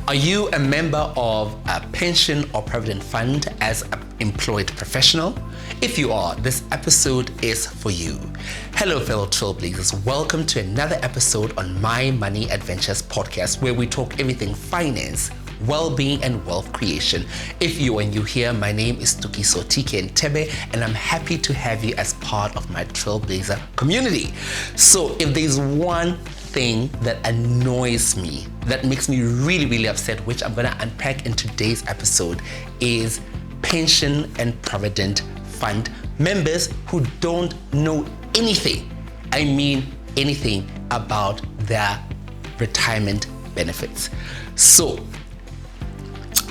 Are you a member of a pension or provident fund as an employed professional? If you are, this episode is for you. Hello, fellow trailblazers. Welcome to another episode on My Money Adventures podcast, where we talk everything finance, well-being, and wealth creation. If you are new here, my name is Tukiso TK Ntebe, and I'm happy to have you as part of my trailblazer community. So if there's one thing that annoys me, that makes me really upset, which I'm going to unpack in today's episode, is pension and provident fund members who don't know anything, I mean anything, about their retirement benefits. So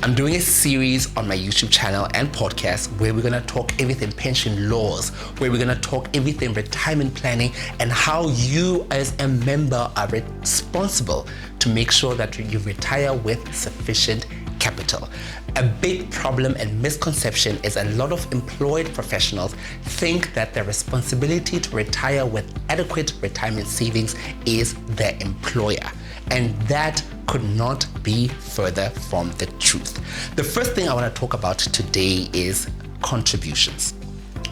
I'm doing a series on my YouTube channel and podcast where we're going to talk everything pension laws, where we're going to talk everything retirement planning, and how you as a member are responsible to make sure that you retire with sufficient capital. A big problem and misconception is a lot of employed professionals think that their responsibility to retire with adequate retirement savings is their employer. And that could not be further from the truth. The first thing I want to talk about today is contributions.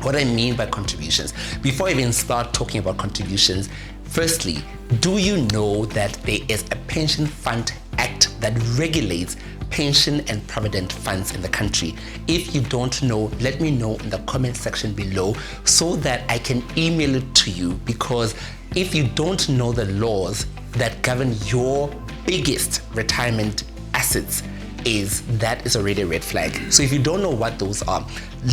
What I mean by contributions, before I even start talking about contributions, firstly, do you know that there is a Pension Fund Act that regulates pension and provident funds in the country? If you don't know, let me know in the comment section below so that I can email it to you, because if you don't know the laws that govern your biggest retirement assets, that is already a red flag. So if you don't know what those are,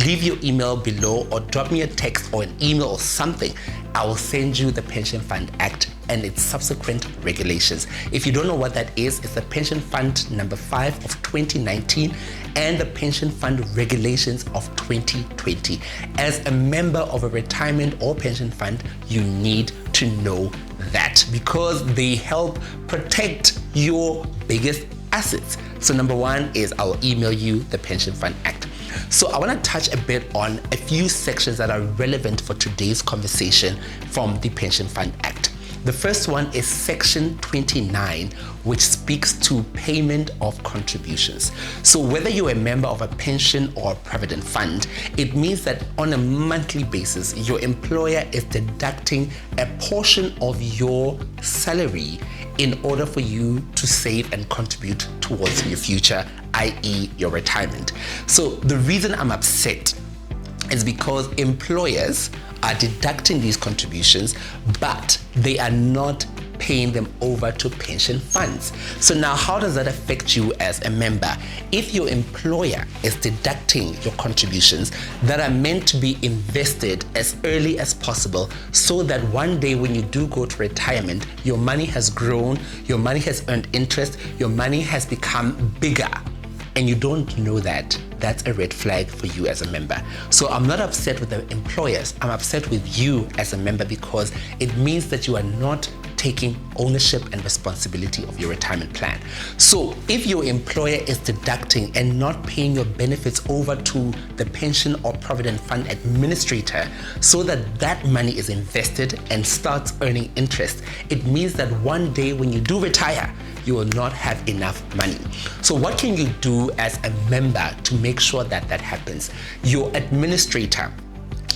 leave your email below or drop me a text or an email or something. I will send you the Pension Fund Act and its subsequent regulations. If you don't know what that is, it's the Pension Fund number 5 of 2019 and the Pension Fund Regulations of 2020. As a member of a retirement or pension fund, you need to know that, because they help protect your biggest assets. So number one is I will email you the Pension Fund Act. So I want to touch a bit on a few sections that are relevant for today's conversation from the Pension Fund Act. The first one is Section 29, which speaks to payment of contributions. So whether you're a member of a pension or a provident fund, it means that on a monthly basis, your employer is deducting a portion of your salary in order for you to save and contribute towards your future, i.e. your retirement. So the reason I'm upset is because employers are deducting these contributions, but they are not paying them over to pension funds. So now how does that affect you as a member? If your employer is deducting your contributions that are meant to be invested as early as possible, so that one day when you do go to retirement, your money has grown, your money has earned interest, your money has become bigger, and you don't know that, that's a red flag for you as a member. So I'm not upset with the employers, I'm upset with you as a member, because it means that you are not taking ownership and responsibility of your retirement plan. So if your employer is deducting and not paying your benefits over to the pension or provident fund administrator so that that money is invested and starts earning interest, it means that one day when you do retire, you will not have enough money. So what can you do as a member to make sure that that happens? Your administrator,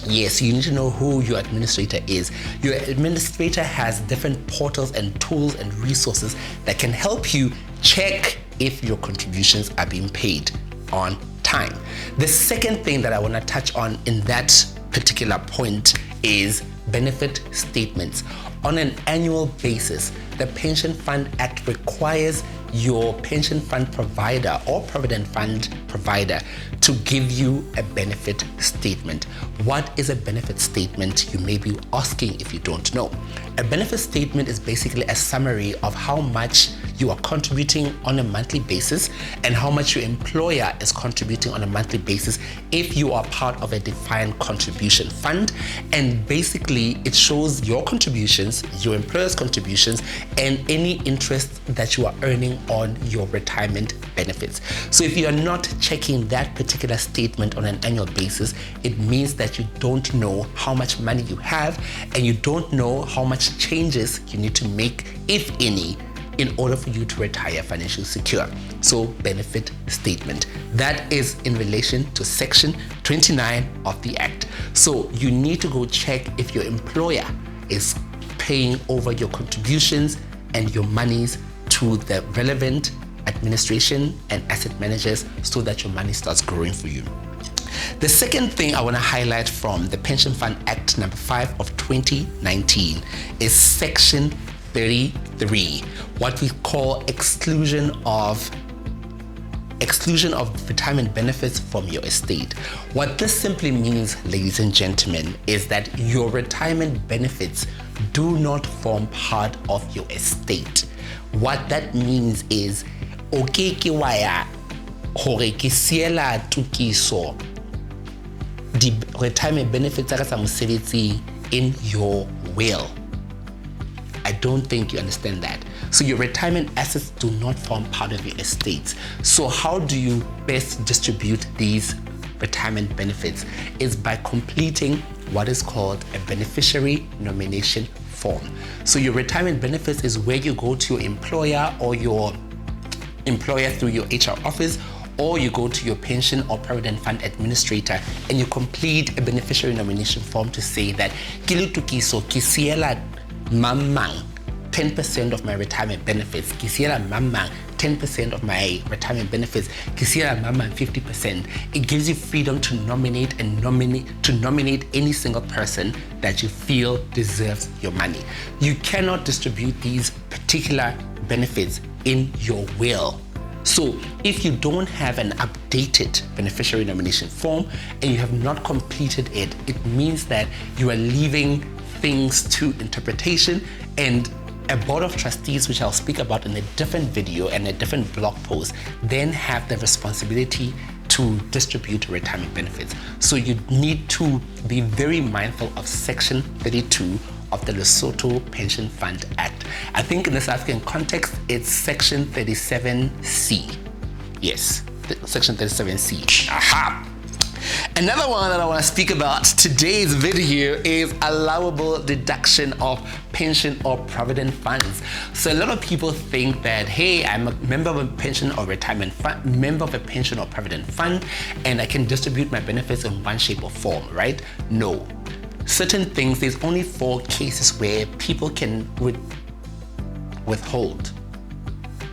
yes, you need to know who your administrator is. Your administrator has different portals and tools and resources that can help you check if your contributions are being paid on time. The second thing that I want to touch on in that particular point is benefit statements. On an annual basis, the Pension Fund Act requires your pension fund provider or provident fund provider to give you a benefit statement. What is a benefit statement? You may be asking if you don't know. A benefit statement is basically a summary of how much you are contributing on a monthly basis and how much your employer is contributing on a monthly basis if you are part of a defined contribution fund. And basically it shows your contributions, your employer's contributions, and any interest that you are earning on your retirement benefits. So if you are not checking that particular statement on an annual basis, it means that you don't know how much money you have and you don't know how much changes you need to make, if any, in order for you to retire financially secure. So benefit statement. That is in relation to section 29 of the Act. So you need to go check if your employer is paying over your contributions and your monies to the relevant administration and asset managers so that your money starts growing for you. The second thing I want to highlight from the Pension Fund Act number 5 of 2019 is section 33, what we call exclusion of retirement benefits from your estate. What this simply means, ladies and gentlemen, is that your retirement benefits do not form part of your estate. What that means is, okay ke waya hore ke siela tukiso the retirement benefits tsa ka tsa mosebetsi in your will. I don't think you understand that. So your retirement assets do not form part of your estate. So how do you best distribute these retirement benefits? Is by completing what is called a beneficiary nomination form. So your retirement benefits is where you go to your employer or your employer through your HR office, or you go to your pension or provident fund administrator and you complete a beneficiary nomination form to say that Kilutukiso Kisiela Mamang 10% of my retirement benefits, Kisiela Mamang 10% of my retirement benefits, Kisiela Mamang 50%. It gives you freedom to nominate any single person that you feel deserves your money. You cannot distribute these particular benefits in your will. So if you don't have an updated beneficiary nomination form and you have not completed it, it means that you are leaving things to interpretation, and a board of trustees, which I'll speak about in a different video and a different blog post, then have the responsibility to distribute retirement benefits. So you need to be very mindful of section 32 of the Lesotho Pension Fund Act. I think in the South African context, it's section 37C. Yes, section 37C. Aha! Another one that I want to speak about today's video is allowable deduction of pension or provident funds. So a lot of people think that, hey, I'm a member of a pension or retirement fund, member of a pension or provident fund, and I can distribute my benefits in one shape or form, right? No. Certain things, there's only 4 cases where people can withhold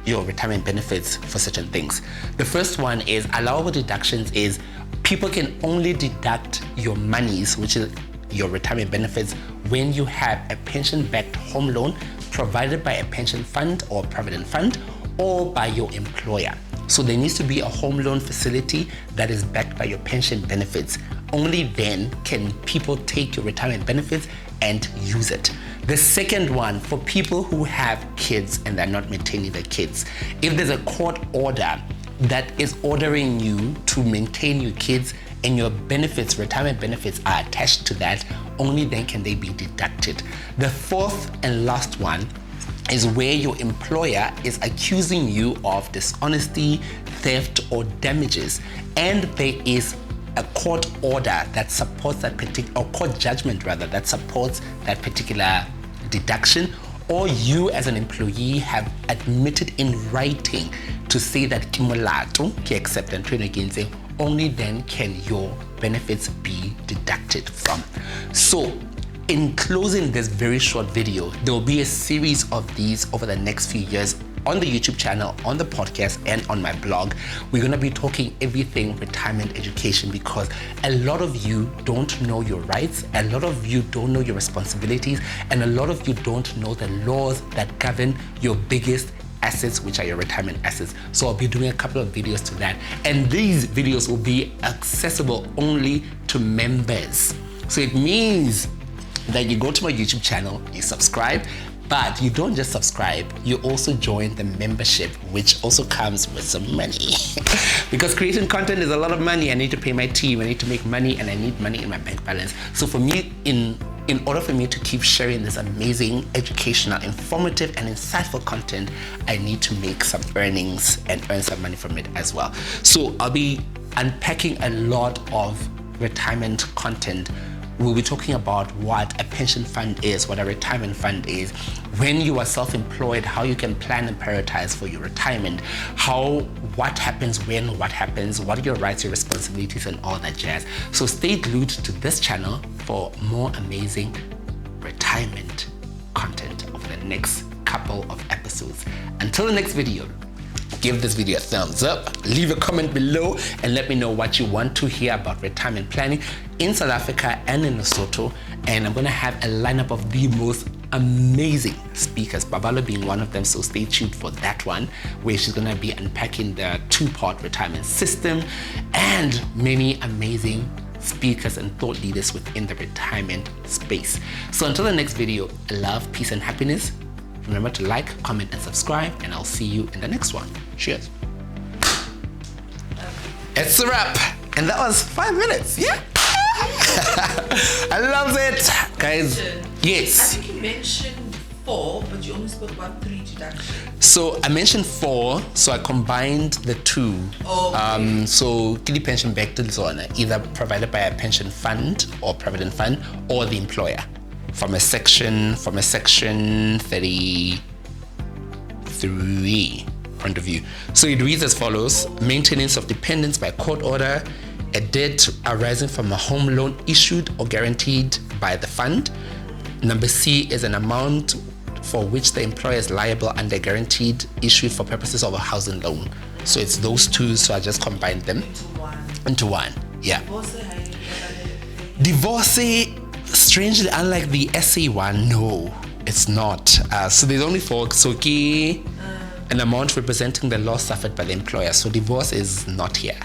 your retirement benefits for certain things. The first one is allowable deductions is people can only deduct your monies, which is your retirement benefits, when you have a pension-backed home loan provided by a pension fund or provident fund or by your employer. So there needs to be a home loan facility that is backed by your pension benefits. Only then can people take your retirement benefits and use it. The second one, for people who have kids and they're not maintaining their kids, if there's a court order that is ordering you to maintain your kids and your benefits, retirement benefits are attached to that, only then can they be deducted. The fourth and last one is where your employer is accusing you of dishonesty, theft, or damages, and there is a court order that supports that particular, or court judgment rather, that supports that particular deduction, or you as an employee have admitted in writing to say that kimolato ki accept and train against it, only then can your benefits be deducted from. So in closing this very short video, there will be a series of these over the next few years on the YouTube channel, on the podcast, and on my blog. We're going to be talking everything retirement education, because a lot of you don't know your rights, a lot of you don't know your responsibilities, and a lot of you don't know the laws that govern your biggest assets, which are your retirement assets. So I'll be doing a couple of videos to that, and these videos will be accessible only to members. So it means that you go to my YouTube channel, you subscribe, but you don't just subscribe, you also join the membership, which also comes with some money. Because creating content is a lot of money. I need to pay my team, I need to make money, and I need money in my bank balance. So for me, in order for me to keep sharing this amazing, educational, informative, and insightful content, I need to make some earnings and earn some money from it as well. So I'll be unpacking a lot of retirement content we'll be talking about what a pension fund is, what a retirement fund is, when you are self-employed, how you can plan and prioritize for your retirement, what happens when, what happens, what are your rights, your responsibilities, and all that jazz. So stay glued to this channel for more amazing retirement content over the next couple of episodes. Until the next video, give this video a thumbs up, leave a comment below, and let me know what you want to hear about retirement planning in South Africa and in Lesotho. And I'm going to have a lineup of the most amazing speakers, Babalo being one of them, so stay tuned for that one, where she's going to be unpacking the two-part retirement system, and many amazing speakers and thought leaders within the retirement space. So until the next video, love, peace, and happiness. Remember to like, comment, and subscribe, and I'll see you in the next one. Cheers. It's a wrap. And that was 5 minutes. Yeah. I love it. Guys, yes. I think you mentioned 4, but you only spoke about 3 deductions. So I mentioned 4, so I combined the 2. Oh, okay. So kiddy pension back to zone, either provided by a pension fund or provident fund or the employer. From a section 33 point of view. So it reads as follows: maintenance of dependents by court order, a debt arising from a home loan issued or guaranteed by the fund. Number C is an amount for which the employer is liable under guaranteed issued for purposes of a housing loan. So it's those 2, so I just combined them into one. Yeah. Divorcee, strangely, unlike the SA one, no, it's not. So there's only 4. So an amount representing the loss suffered by the employer. So divorce is not here.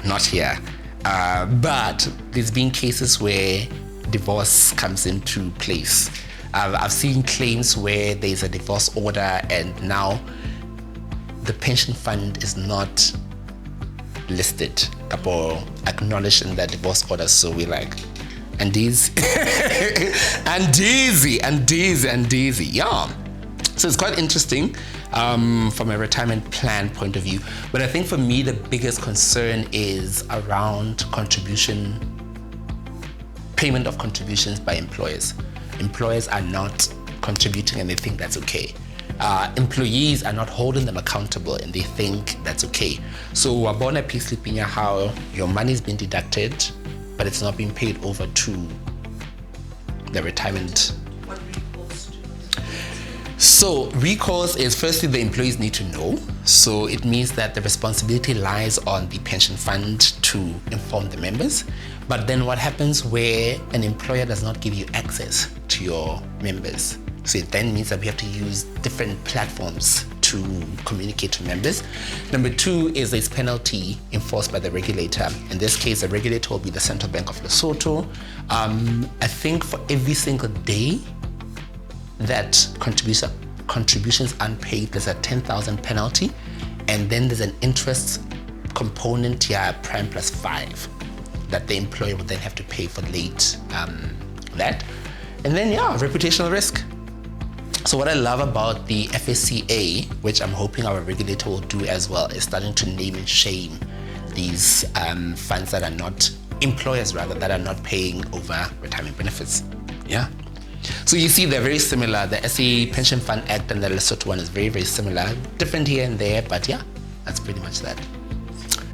Not here. But there's been cases where divorce comes into place. I've seen claims where there's a divorce order and now the pension fund is not listed or acknowledged in the divorce order. So we're like, and these and easy. Yeah. So it's quite interesting from a retirement plan point of view. But I think for me, the biggest concern is around payment of contributions by employers. Employers are not contributing and they think that's okay. Employees are not holding them accountable and they think that's okay. So wabona payslip how your money's been deducted, but it's not being paid over to the retirement. What recourse do? So recourse is, firstly, the employees need to know. So it means that the responsibility lies on the pension fund to inform the members. But then what happens where an employer does not give you access to your members? So it then means that we have to use different platforms to communicate to members. Number 2 is this penalty enforced by the regulator. In this case, the regulator will be the Central Bank of Lesotho. I think for every single day that contributions unpaid, there's a 10,000 penalty, and then there's an interest component here, prime plus 5, that the employer would then have to pay for late that. And then reputational risk. So what I love about the FSCA, which I'm hoping our regulator will do as well, is starting to name and shame these funds that are not, employers rather, that are not paying over retirement benefits. Yeah. So you see they're very similar. The SA Pension Fund Act and the Lesotho one is very, very similar. Different here and there, but yeah, that's pretty much that.